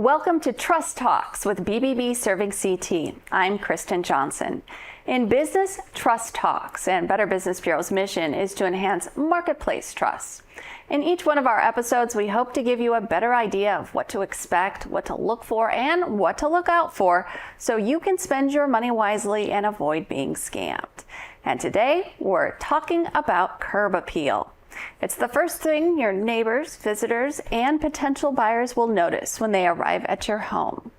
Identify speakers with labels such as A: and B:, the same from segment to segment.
A: Welcome to Trust Talks with BBB Serving CT. I'm Kristen Johnson. In business, trust talks, and Better Business Bureau's mission is to enhance marketplace trust. In each one of our episodes, we hope to give you a better idea of what to expect, what to look for, and what to look out for so you can spend your money wisely and avoid being scammed. And today, we're talking about curb appeal. It's the first thing your neighbors, visitors, and potential buyers will notice when they arrive at your home.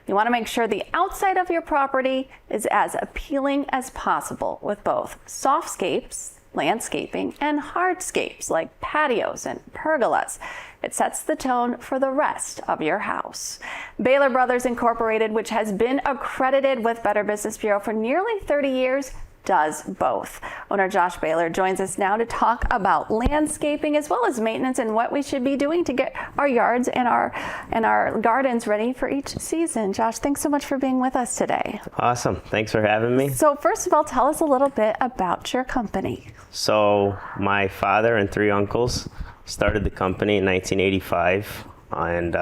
A: You want to make sure the outside of your property is as appealing as possible with both softscapes, landscaping, and hardscapes like patios and pergolas. It sets the tone for the rest of your house. Baylor Brothers Incorporated, which has been accredited with Better Business Bureau for nearly 30 years, does both. Owner Josh Baylor joins us now to talk about landscaping as well as maintenance and what we should be doing to get our yards and our gardens ready for each season. Josh, thanks so much for being with us today.
B: Awesome. Thanks for having me.
A: So first of all, tell us a little bit about your company.
B: So my father and three uncles started the company in 1985, and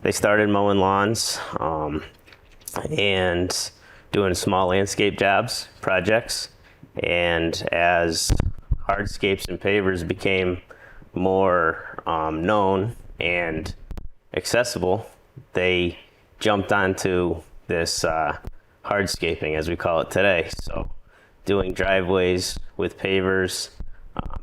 B: they started mowing lawns and doing small landscape jobs, projects. And as hardscapes and pavers became more known and accessible, they jumped onto this hardscaping, as we call it today. So doing driveways with pavers,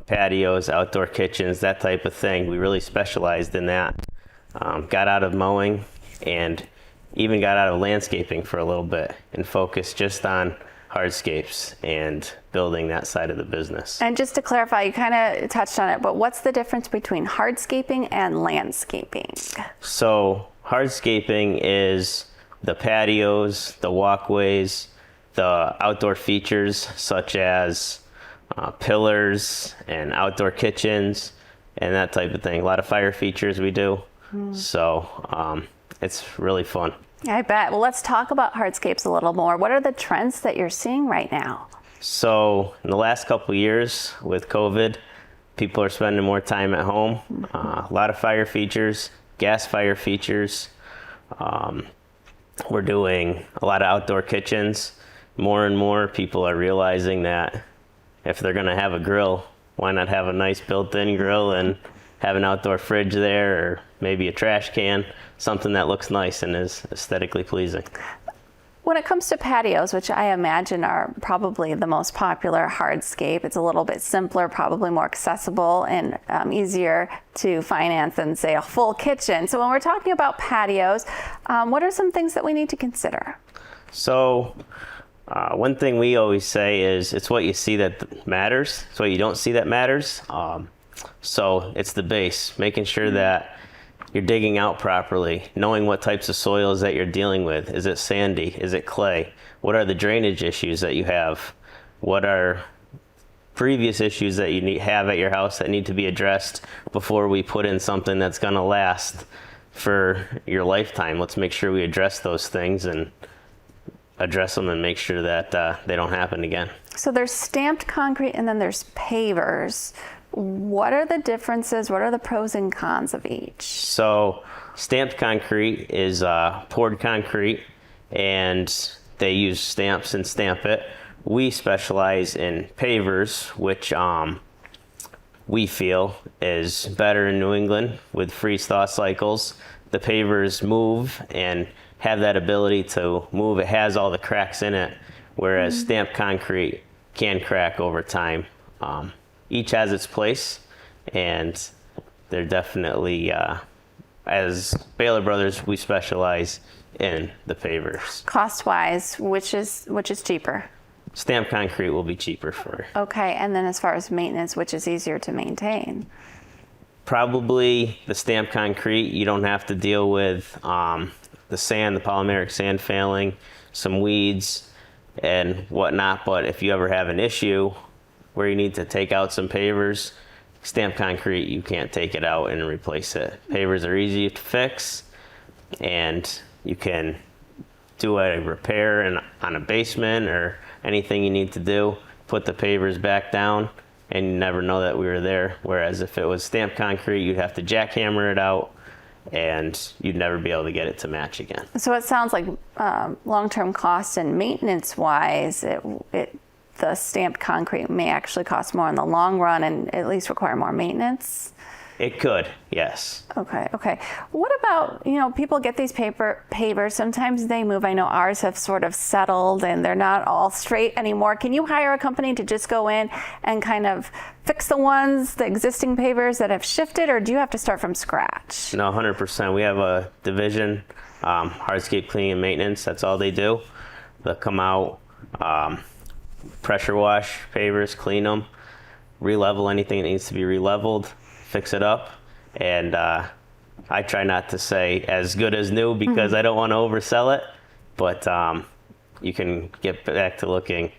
B: patios, outdoor kitchens, that type of thing. We really specialized in that. Got out of mowing and even got out of landscaping for a little bit and focused just on hardscapes and building that side of the business.
A: And just to clarify, you kind of touched on it, but what's the difference between hardscaping and landscaping?
B: So hardscaping is the patios, the walkways, the outdoor features such as pillars and outdoor kitchens and that type of thing. A lot of fire features we do. So it's really fun.
A: I bet. Well, let's talk about hardscapes a little more. What are the trends that you're seeing right now?
B: So in the last couple of years with COVID, people are spending more time at home. A lot of fire features, gas fire features. We're doing a lot of outdoor kitchens. More and more people are realizing that if they're going to have a grill, why not have a nice built-in grill and have an outdoor fridge there, or maybe a trash can, something that looks nice and is aesthetically pleasing.
A: When it comes to patios, which I imagine are probably the most popular hardscape, it's a little bit simpler, probably more accessible and easier to finance than, say, a full kitchen. So when we're talking about patios, what are some things that we need to consider?
B: So one thing we always say is it's what you see that matters. It's what you don't see that matters. So it's the base, making sure that you're digging out properly, knowing what types of soils that you're dealing with. Is it sandy? Is it clay? What are the drainage issues that you have? What are previous issues that you have at your house that need to be addressed before we put in something that's going to last for your lifetime? Let's make sure we address those things and address them and make sure that they don't happen again. So
A: there's stamped concrete and then there's pavers. What are the differences? What are the pros and cons of each? So
B: stamped concrete is poured concrete, and they use stamps and stamp it. We specialize in pavers, which we feel is better in New England with freeze-thaw cycles. The pavers move and have that ability to move. It has all the cracks in it, whereas stamped concrete can crack over time. Each has its place, and they're definitely, as Baylor Brothers, we specialize in the pavers.
A: Cost-wise, which is cheaper?
B: Stamped concrete will be cheaper for.
A: Okay, and then as far as maintenance, which is easier to maintain?
B: Probably the stamped concrete. You don't have to deal with the sand, the polymeric sand failing, some weeds and whatnot. But if you ever have an issue where you need to take out some pavers, stamped concrete, you can't take it out and replace it. Pavers are easy to fix, and you can do a repair on a basement or anything you need to do, put the pavers back down, and you never know that we were there. Whereas if it was stamped concrete, you'd have to jackhammer it out and you'd never be able to get it to match again.
A: So it sounds like long-term cost and maintenance-wise, the stamped concrete may actually cost more in the long run and at least require more maintenance.
B: It could, yes.
A: Okay. What about, people get these pavers, sometimes they move. I know ours have sort of settled and they're not all straight anymore. Can you hire a company to just go in and kind of fix the existing pavers that have shifted, or do you have to start from scratch?
B: No, 100%. We have a division, hardscape cleaning and maintenance. That's all they do. They'll come out, pressure wash pavers, clean them, re-level anything that needs to be re-leveled, fix it up. And I try not to say as good as new because I don't want to oversell it, but you can get back to looking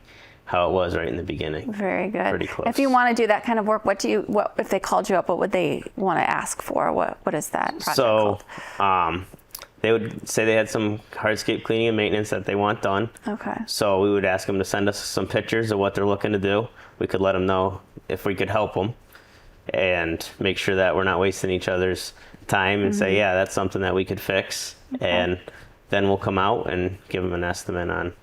B: how it was right in the beginning.
A: Very good.
B: Pretty close.
A: If you want to do that kind of work, what if they called you up, what would they want to ask for? What is that project called?
B: They would say they had some hardscape cleaning and maintenance that they want done.
A: Okay.
B: So we would ask them to send us some pictures of what they're looking to do. We could let them know if we could help them and make sure that we're not wasting each other's time and say, yeah, that's something that we could fix. Okay. And then we'll come out and give them an estimate on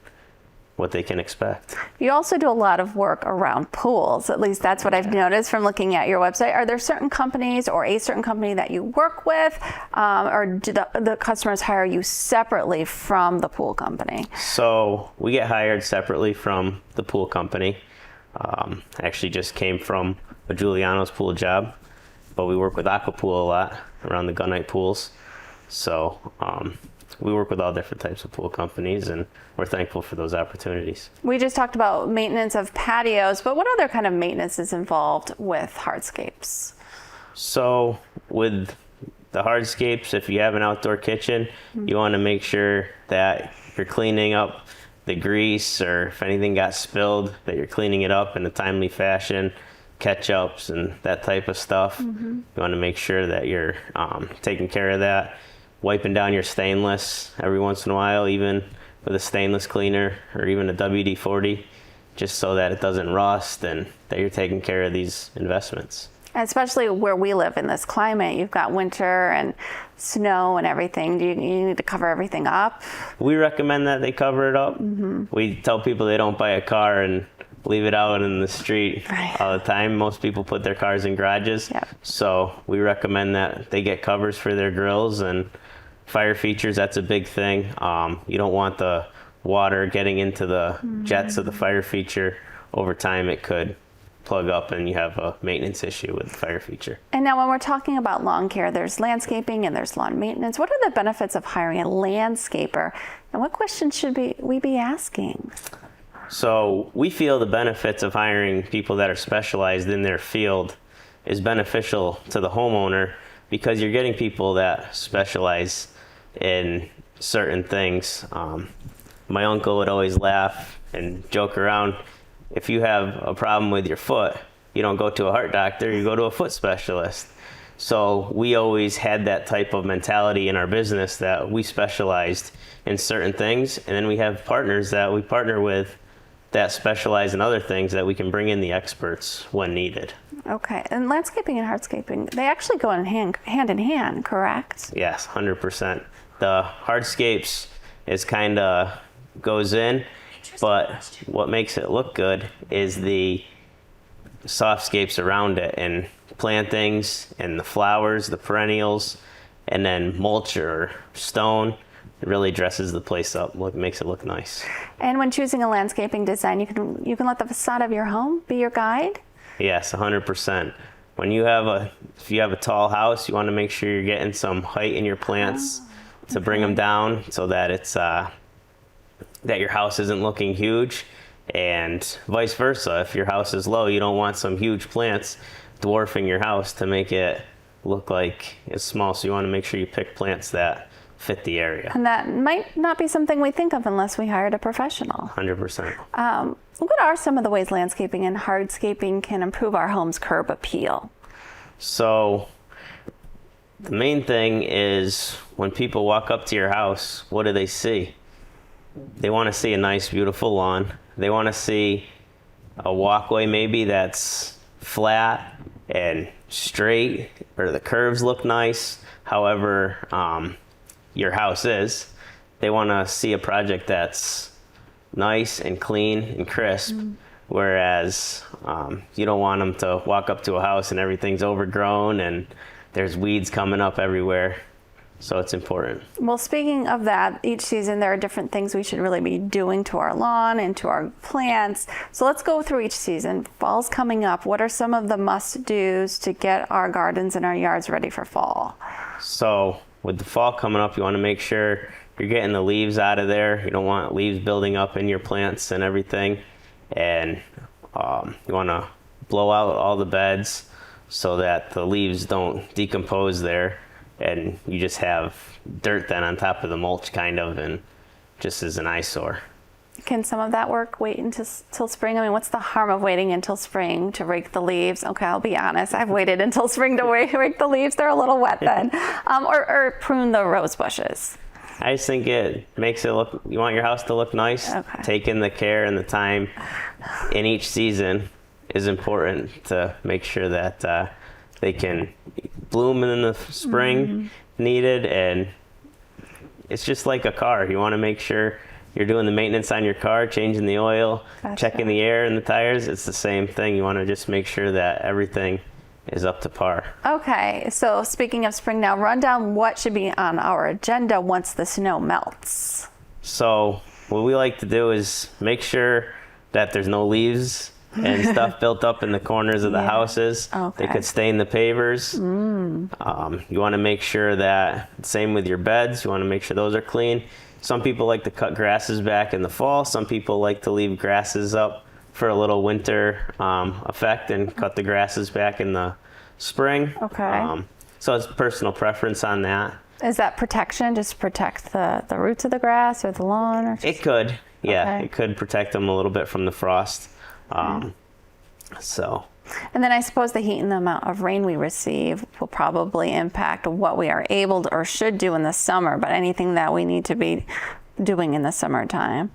B: what they can expect.
A: You also do a lot of work around pools. At least that's what I've noticed from looking at your website. Are there certain companies or a certain company that you work with, or do the customers hire you separately from the pool company? So
B: we get hired separately from the pool company. Actually just came from a Giuliano's pool job, but we work with Aquapool a lot around the gunite pools. So we work with all different types of pool companies, and we're thankful for those opportunities. We just talked about maintenance of patios, but what other kind of maintenance is involved with hardscapes? So with the hardscapes, if you have an outdoor kitchen, you want to make sure that you're cleaning up the grease, or if anything got spilled, that you're cleaning it up in a timely fashion, ketchups and that type of stuff. You want to make sure that you're taking care of that. Wiping down your stainless every once in a while, even with a stainless cleaner or even a WD-40, just so that it doesn't rust and that you're taking care of these investments. Especially where we live in this climate, you've got winter and snow and everything. Do you need to cover everything up? We recommend that they cover it up. We tell people they don't buy a car and leave it out in the street all the time. Most people put their cars in garages. So we recommend that they get covers for their grills and fire features. That's a big thing. You don't want the water getting into the jets of the fire feature. Over time, it could plug up and you have a maintenance issue with the fire feature. And now when we're talking about lawn care, there's landscaping and there's lawn maintenance. What are the benefits of hiring a landscaper? And what questions should we be asking? So we feel the benefits of hiring people that are specialized in their field is beneficial to the homeowner, because you're getting people that specialize in certain things. My uncle would always laugh and joke around. If you have a problem with your foot, you don't go to a heart doctor, you go to a foot specialist. So we always had that type of mentality in our business, that we specialized in certain things, and then we have partners that we partner with that specialize in other things, that we can bring in the experts when needed. Okay, and landscaping and hardscaping, they actually go hand in hand, correct? Yes, 100%. The hardscapes is kind of goes in, but what makes it look good is the softscapes around it, and plantings and the flowers, the perennials, and then mulch or stone. It really dresses the place up, makes it look nice. And when choosing a landscaping design, you can let the facade of your home be your guide? Yes, 100%. When if you have a tall house, you want to make sure you're getting some height in your plants to bring them down, so that it's that your house isn't looking huge, and vice versa. If your house is low, you don't want some huge plants dwarfing your house to make it look like it's small. So you want to make sure you pick plants that fit the area. And that might not be something we think of unless we hired a professional. 100%. What are some of the ways landscaping and hardscaping can improve our home's curb appeal? So the main thing is, when people walk up to your house, what do they see? They want to see a nice, beautiful lawn. They want to see a walkway maybe that's flat and straight, or the curves look nice, however your house is. They want to see a project that's nice and clean and crisp, whereas you don't want them to walk up to a house and everything's overgrown and there's weeds coming up everywhere. So it's important.
A: Well, speaking of that, each season there are different things we should really be doing to our lawn and to our plants. So let's go through each season. Fall's coming up. What are some of the must-dos to get our gardens and our yards ready for fall?
B: So with the fall coming up, you want to make sure you're getting the leaves out of there. You don't want leaves building up in your plants and everything. And you want to blow out all the beds so that the leaves don't decompose there. And you just have dirt then on top of the mulch kind of, and just as an eyesore.
A: Can some of that work wait until spring? I mean, what's the harm of waiting until spring to rake the leaves? Okay, I'll be honest. I've waited until spring to rake the leaves. They're a little wet then. Or prune the rose bushes.
B: I just think it makes it look, you want your house to look nice.
A: Okay.
B: Taking the care and the time in each season is important to make sure that they can bloom in the spring needed. And it's just like a car. You want to make sure you're doing the maintenance on your car, changing the oil, checking the air and the tires. It's the same thing. You want to just make sure that everything is up to par.
A: Okay, so speaking of spring now, run down what should be on our agenda once the snow melts.
B: So what we like to do is make sure that there's no leaves and stuff built up in the corners of the houses.
A: Okay.
B: They could stain the pavers. You want to make sure that, same with your beds, you want to make sure those are clean. Some people like to cut grasses back in the fall. Some people like to leave grasses up for a little winter effect and cut the grasses back in the spring.
A: Okay.
B: So it's personal preference on that.
A: Is that protection, just protect the roots of the grass or the lawn? Or
B: It could, yeah.
A: Okay.
B: It could protect them a little bit from the frost. So.
A: And then I suppose the heat and the amount of rain we receive will probably impact what we are able to or should do in the summer, but anything that we need to be doing in the summertime.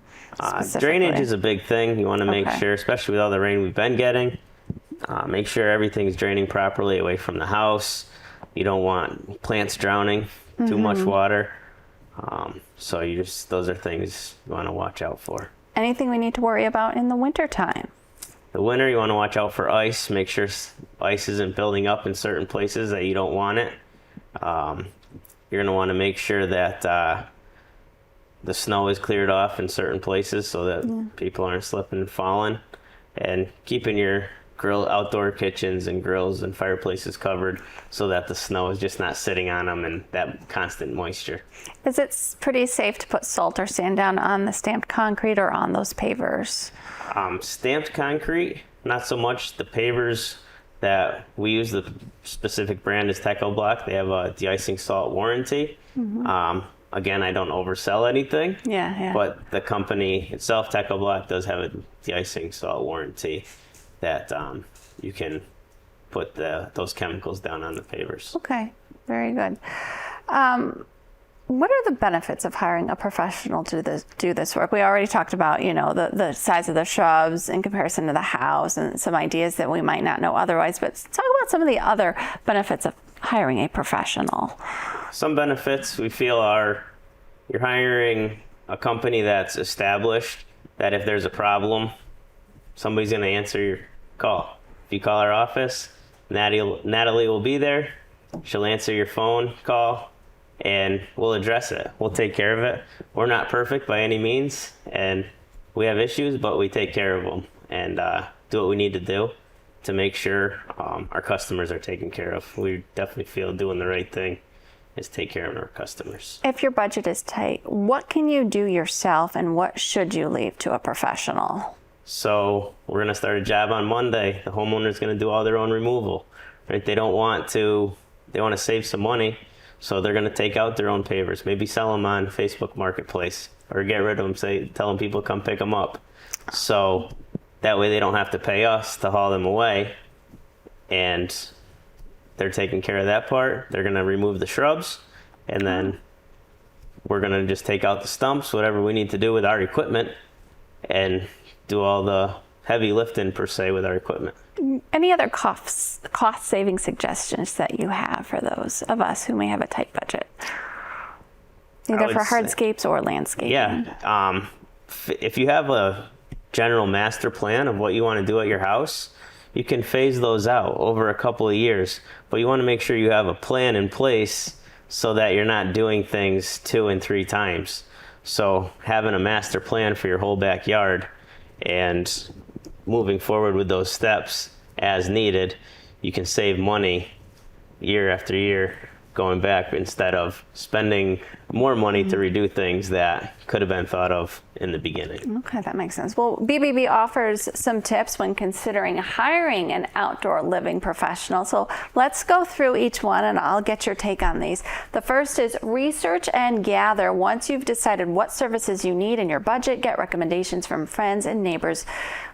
B: Drainage is a big thing. You want to make sure, especially with all the rain we've been getting, make sure everything's draining properly away from the house. You don't want plants drowning, too much water. So those are things you want to watch out for.
A: Anything we need to worry about in the wintertime?
B: The winter, you want to watch out for ice. Make sure ice isn't building up in certain places that you don't want it. You're going to want to make sure that the snow is cleared off in certain places so that people aren't slipping and falling. And keeping your outdoor kitchens and grills and fireplaces covered so that the snow is just not sitting on them and that constant moisture.
A: Is it pretty safe to put salt or sand down on the stamped concrete or on those pavers?
B: Stamped concrete, not so much. The pavers that we use, the specific brand is Teco Block. They have a de-icing salt warranty. Again, I don't oversell anything.
A: Yeah.
B: But the company itself, Teco Block, does have a de-icing salt warranty that you can put those chemicals down on the pavers.
A: Okay, very good. What are the benefits of hiring a professional to do this work? We already talked about, the size of the shrubs in comparison to the house and some ideas that we might not know otherwise, but talk about some of the other benefits of hiring a professional.
B: Some benefits we feel are you're hiring a company that's established, that if there's a problem, somebody's going to answer your call. If you call our office, Natalie will be there. She'll answer your phone call and we'll address it. We'll take care of it. We're not perfect by any means and we have issues, but we take care of them and do what we need to do to make sure our customers are taken care of. We definitely feel doing the right thing is take care of our customers.
A: If your budget is tight, what can you do yourself and what should you leave to a professional?
B: So we're going to start a job on Monday. The homeowner's going to do all their own removal, right? They want to save some money. So they're going to take out their own pavers, maybe sell them on Facebook Marketplace or get rid of them, telling people come pick them up. So that way they don't have to pay us to haul them away. And they're taking care of that part. They're going to remove the shrubs and then we're going to just take out the stumps, whatever we need to do with our equipment and do all the heavy lifting per se with our equipment.
A: Any other cost-saving suggestions that you have for those of us who may have a tight budget? Either for hardscapes or landscaping.
B: Yeah. If you have a general master plan of what you want to do at your house, you can phase those out over a couple of years. But you want to make sure you have a plan in place so that you're not doing things 2 and 3 times. So having a master plan for your whole backyard and moving forward with those steps as needed, you can save money year after year going back instead of spending more money to redo things that could have been thought of in the beginning.
A: Okay, that makes sense. Well, BBB offers some tips when considering hiring an outdoor living professional. So let's go through each one and I'll get your take on these. The first is research and gather. Once you've decided what services you need in your budget, get recommendations from friends and neighbors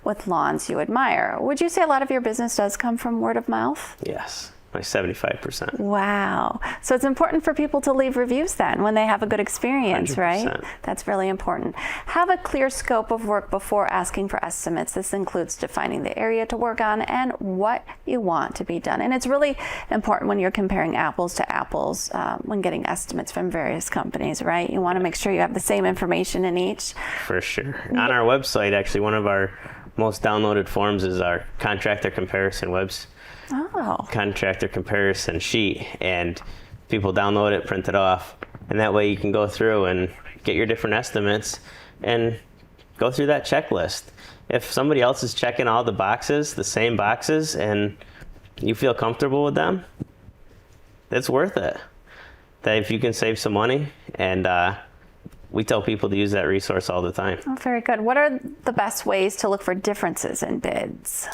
A: with lawns you admire. Would you say a lot of your business does come from word of mouth?
B: Yes. By 75%.
A: Wow. So it's important for people to leave reviews then when they have a good experience,
B: 100%.
A: right? That's really important. Have a clear scope of work before asking for estimates. This includes defining the area to work on and what you want to be done. And it's really important when you're comparing apples to apples when getting estimates from various companies, right? You want to make sure you have the same information in each.
B: For sure. On our website, actually, one of our most downloaded forms is our contractor comparison contractor comparison sheet, and people download it, print it off, and that way you can go through and get your different estimates and go through that checklist. If somebody else is checking all the boxes, the same boxes, and you feel comfortable with them, it's worth it. That if you can save some money, and we tell people to use that resource all the time.
A: Oh, very good. What are the best ways to look for differences in bids?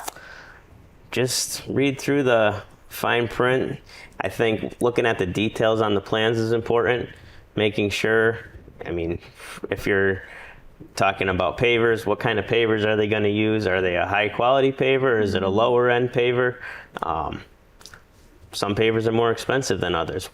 B: Just read through the fine print. I think looking at the details on the plans is important. Making sure, if you're talking about pavers, what kind of pavers are they going to use? Are they a high quality paver? Is it a lower end paver? Some pavers are more expensive than others.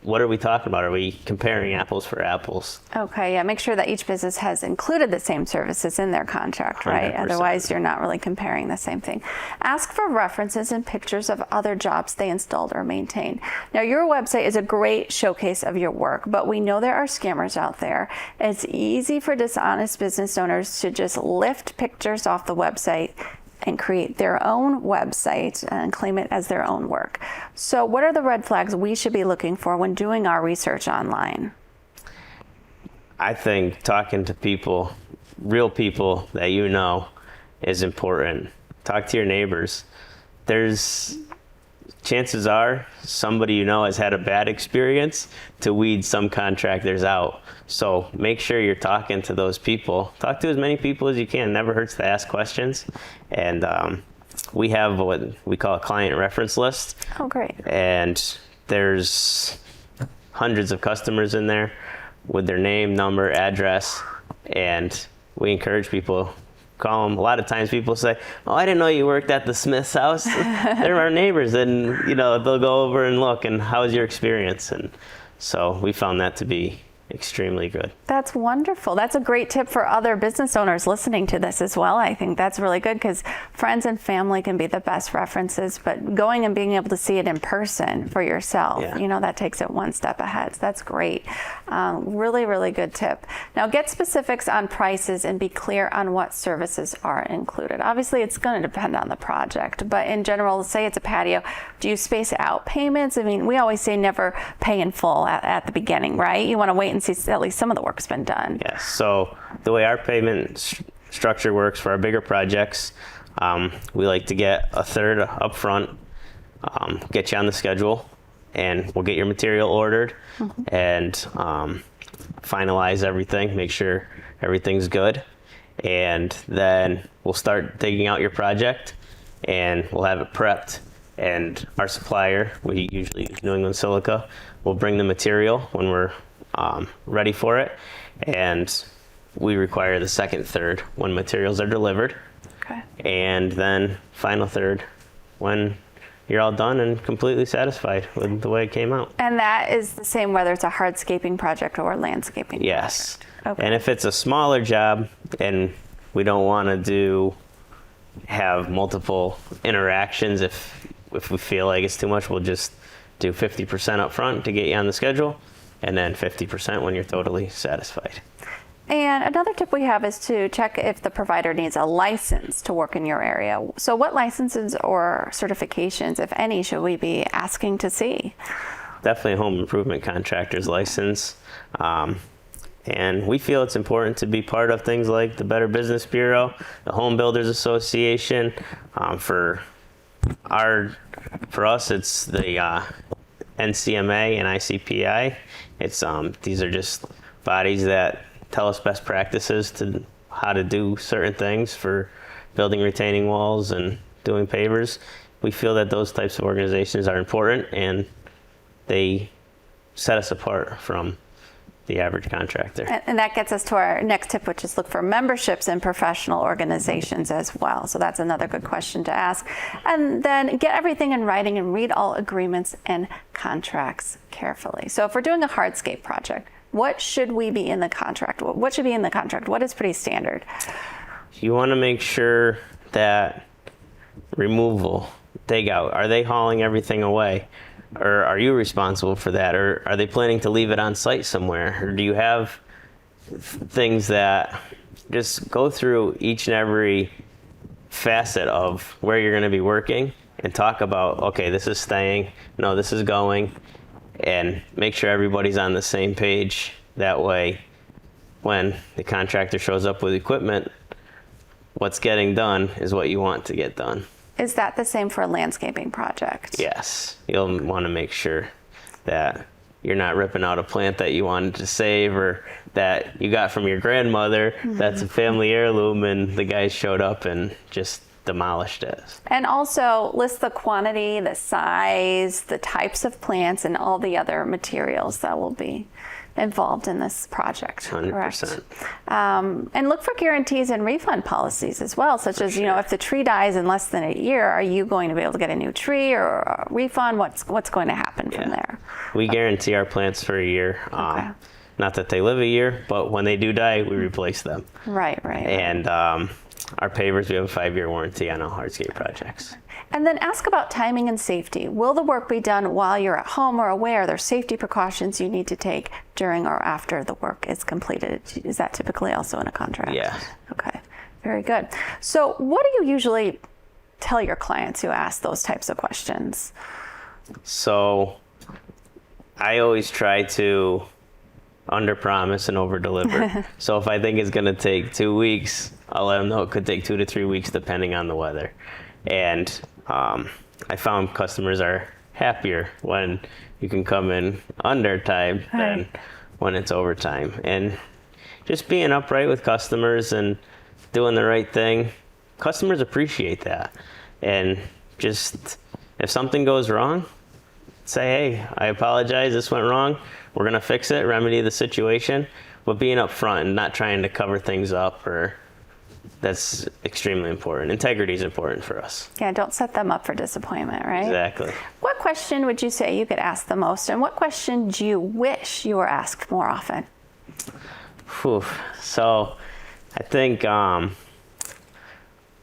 B: What are we talking about? Are we comparing apples for apples?
A: Okay, yeah, make sure that each business has included the same services in their contract, right?
B: 100%.
A: Otherwise, you're not really comparing the same thing. Ask for references and pictures of other jobs they installed or maintained. Now, your website is a great showcase of your work, but we know there are scammers out there. It's easy for dishonest business owners to just lift pictures off the website and create their own website and claim it as their own work. So what are the red flags we should be looking for when doing our research online?
B: I think talking to people, real people that you know, is important. Talk to your neighbors. Chances are somebody you know has had a bad experience to weed some contractors out. So make sure you're talking to those people. Talk to as many people as you can. It never hurts to ask questions. And we have what we call a client reference list.
A: Oh, great.
B: And there's hundreds of customers in there with their name, number, address. And we encourage people, call them. A lot of times people say, "Oh, I didn't know you worked at the Smith's house." They're our neighbors, and they'll go over and look, and how was your experience? And so we found that to be extremely good.
A: That's wonderful. That's a great tip for other business owners listening to this as well. I think that's really good because friends and family can be the best references, but going and being able to see it in person for yourself, that takes it one step ahead. So that's great. Really, really good tip. Now get specifics on prices and be clear on what services are included. Obviously, it's going to depend on the project, but in general, say it's a patio, do you space out payments? We always say never pay in full at the beginning, right? You want to wait and see at least some of the work's been done.
B: Yes. So the way our payment structure works for our bigger projects, we like to get a third up front, get you on the schedule, and we'll get your material ordered and finalize everything, make sure everything's good. And then we'll start digging out your project and we'll have it prepped. And our supplier, we usually use New England Silica, will bring the material when we're ready for it, and we require the second third when materials are delivered.
A: Okay. And
B: then final third when you're all done and completely satisfied with the way it came out.
A: And that is the same whether it's a hardscaping project or a landscaping
B: yes.
A: project. Okay.
B: And if it's a smaller job and we don't want to have multiple interactions. If we feel like it's too much, we'll just do 50% up front to get you on the schedule, and then 50% when you're totally satisfied.
A: And another tip we have is to check if the provider needs a license to work in your area. So what licenses or certifications, if any, should we be asking to see?
B: Definitely a home improvement contractor's license. And we feel it's important to be part of things like the Better Business Bureau, the Home Builders Association. For us, it's the NCMA and ICPI. These are just bodies that tell us best practices to how to do certain things for building retaining walls and doing pavers. We feel that those types of organizations are important, and they set us apart from the average contractor.
A: And that gets us to our next tip, which is look for memberships in professional organizations as well. So that's another good question to ask. And then get everything in writing and read all agreements and contracts carefully. So if we're doing a hardscape project, what should we be in the contract? What should be in the contract? What is pretty standard?
B: You want to make sure that removal, dig out, are they hauling everything away? Or are you responsible for that? Or are they planning to leave it on site somewhere? Or do you have things that just go through each and every facet of where you're going to be working and talk about, okay, this is staying, no, this is going, and make sure everybody's on the same page. That way, when the contractor shows up with equipment, what's getting done is what you want to get done.
A: Is that the same for a landscaping project?
B: Yes. You'll want to make sure that you're not ripping out a plant that you wanted to save or that you got from your grandmother. That's a family heirloom, and the guys showed up and just demolished it.
A: And also list the quantity, the size, the types of plants, and all the other materials that will be involved in this project.
B: 100%.
A: Correct. And look for guarantees and refund policies as well, such as, if the tree dies in less than a year, are you going to be able to get a new tree or a refund? What's going to happen from there?
B: We guarantee our plants for a year.
A: Okay.
B: Not that they live a year, but when they do die, we replace them.
A: Right.
B: And our pavers, we have a 5-year warranty on all hardscape projects.
A: And then ask about timing and safety. Will the work be done while you're at home or away? Are there safety precautions you need to take during or after the work is completed? Is that typically also in a contract?
B: Yeah.
A: Okay, very good. So what do you usually tell your clients who ask those types of questions?
B: So I always try to under-promise and over-deliver. So if I think it's going to take 2 weeks, I'll let them know it could take 2 to 3 weeks depending on the weather. And I found customers are happier when you can come in under time than when it's overtime. And just being upright with customers and doing the right thing, customers appreciate that. And just if something goes wrong, say, hey, I apologize, this went wrong. We're going to fix it, remedy the situation. But being upfront and not trying to cover things up, that's extremely important. Integrity is important for us.
A: Yeah, don't set them up for disappointment, right?
B: Exactly.
A: What question would you say you get asked the most, and what question do you wish you were asked more often?
B: So I think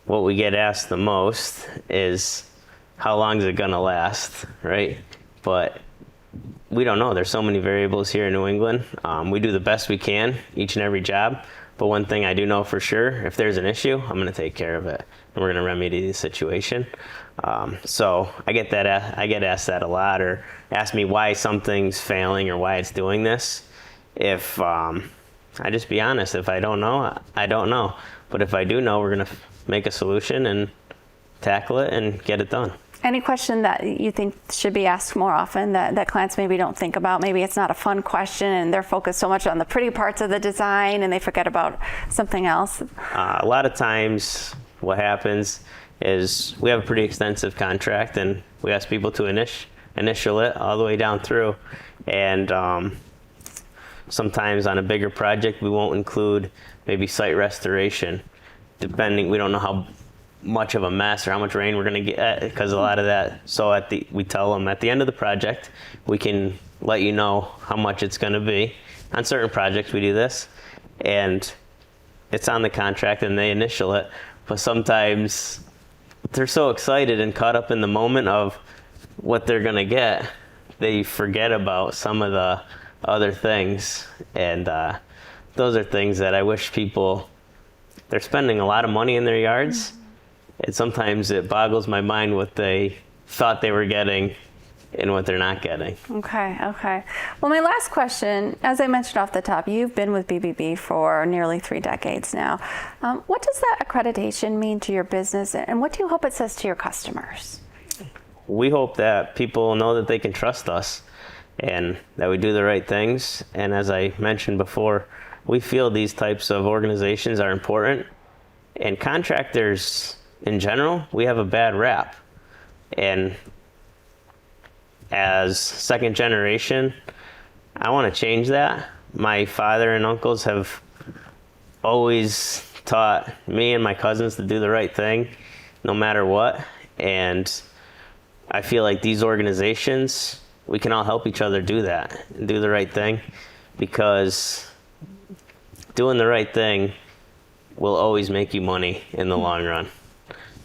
B: what we get asked the most is how long is it going to last, right? But we don't know. There's so many variables here in New England. We do the best we can each and every job. But one thing I do know for sure, if there's an issue, I'm going to take care of it, and we're going to remedy the situation. So I get asked that a lot, or ask me why something's failing or why it's doing this. If I just be honest, if I don't know, I don't know. But if I do know, we're going to make a solution and tackle it and get it done.
A: Any question that you think should be asked more often that clients maybe don't think about? Maybe it's not a fun question and they're focused so much on the pretty parts of the design and they forget about something else?
B: A lot of times what happens is we have a pretty extensive contract and we ask people to initial it all the way down through. And sometimes on a bigger project, we won't include maybe site restoration, depending, we don't know how much of a mess or how much rain we're going to get because a lot of that. So we tell them at the end of the project, we can let you know how much it's going to be. On certain projects we do this, and it's on the contract and they initial it. But sometimes they're so excited and caught up in the moment of what they're going to get, they forget about some of the other things. And those are things that I wish people, they're spending a lot of money in their yards. And sometimes it boggles my mind what they thought they were getting and what they're not getting.
A: Okay. Well, my last question, as I mentioned off the top, you've been with BBB for nearly 3 decades now. What does that accreditation mean to your business, and what do you hope it says to your customers?
B: We hope that people know that they can trust us and that we do the right things. And as I mentioned before, we feel these types of organizations are important. And contractors in general, we have a bad rap. And as second generation, I want to change that. My father and uncles have always taught me and my cousins to do the right thing no matter what. And I feel like these organizations, we can all help each other do that and do the right thing, because doing the right thing will always make you money in the long run.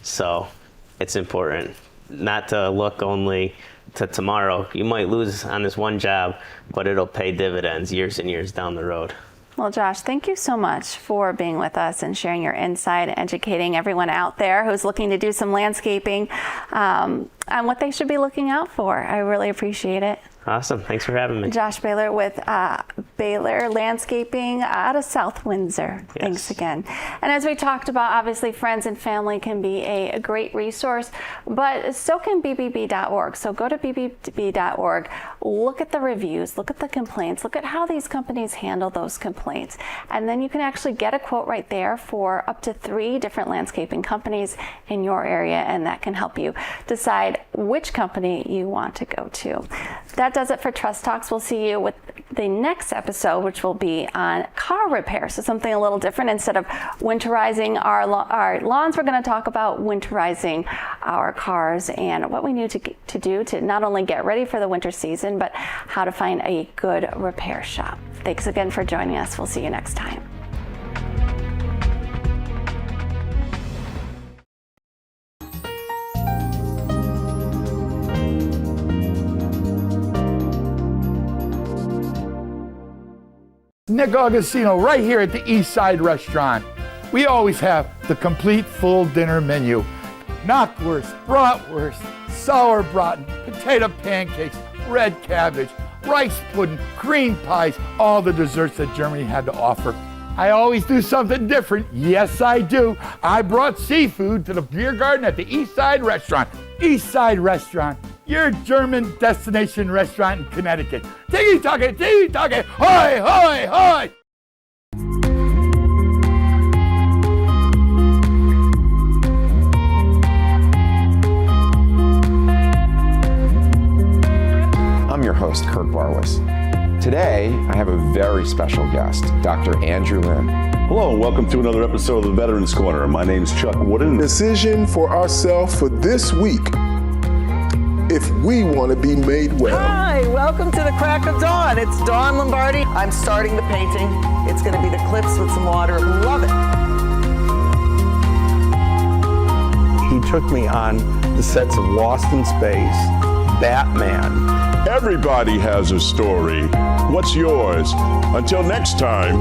B: So it's important not to look only to tomorrow. You might lose on this one job, but it'll pay dividends years and years down the road.
A: Well, Josh, thank you so much for being with us and sharing your insight, educating everyone out there who's looking to do some landscaping on what they should be looking out for. I really appreciate it.
B: Awesome. Thanks for having me.
A: Josh Baylor with Baylor Landscaping out of South Windsor.
B: Yes.
A: Thanks again. And as we talked about, obviously friends and family can be a great resource, but so can BBB.org. So go to BBB.org, look at the reviews, look at the complaints, look at how these companies handle those complaints. And then you can actually get a quote right there for up to 3 different landscaping companies in your area, and that can help you decide which company you want to go to. That does it for Trust Talks. We'll see you with the next episode, which will be on car repair. So something a little different. Instead of winterizing our lawns, we're going to talk about winterizing our cars and what we need to do to not only get ready for the winter season, but how to find a good repair shop. Thanks again for joining us. We'll see you next time.
C: Nick Augustino right here at the East Side Restaurant. We always have the complete full dinner menu. Knockwurst, bratwurst, sauerbraten, potato pancakes, red cabbage, rice pudding, cream pies, all the desserts that Germany had to offer. I always do something different. Yes, I do. I brought seafood to the beer garden at the East Side Restaurant. East Side Restaurant, your German destination restaurant in Connecticut. Tiki-taka, tiki-taka, hoy, hoy, hoy!
D: I'm your host, Kurt Barwis. Today, I have a very special guest, Dr. Andrew Lynn.
E: Hello, and welcome to another episode of the Veterans Corner. My name's Chuck Wooden.
F: Decision for ourselves for this week, if we want to be made well.
G: Hi, welcome to the crack of dawn. It's Dawn Lombardi. I'm starting the painting. It's going to be the cliffs with some water. Love it.
H: He took me on the sets of Lost in Space, Batman.
E: Everybody has a story. What's yours? Until next time,